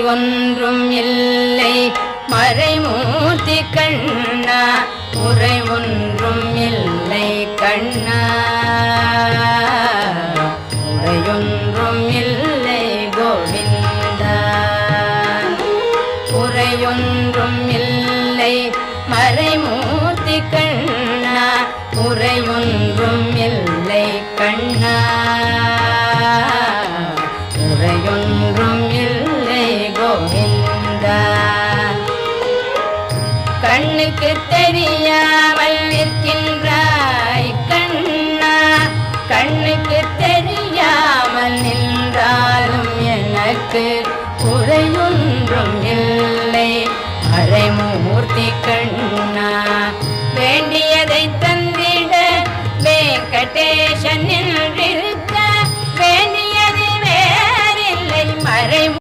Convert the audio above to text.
ஒன்றும் இல்லை மறைமூர்த்தி கண்ணா குறை ஒன்றும் இல்லை கண்ணா குறையொன்றும் இல்லை கோவிந்தா குறையொன்றும் இல்லை மறைமூர்த்தி கண்ணா குறையொன்றும் இல்லை கண்ணா குறையொன்றும் இல்லை கோவிந்தா கண்ணுக்கு தெரியாமல் நிற்கின்றாய் கண்ணா கண்ணுக்கு தெரியாமல் நின்றாலும் எனக்கு குறையொன்றும் இல்லை மறைமூர்த்தி கண்ணா வேண்டியதை தந்திட வெங்கடேசன்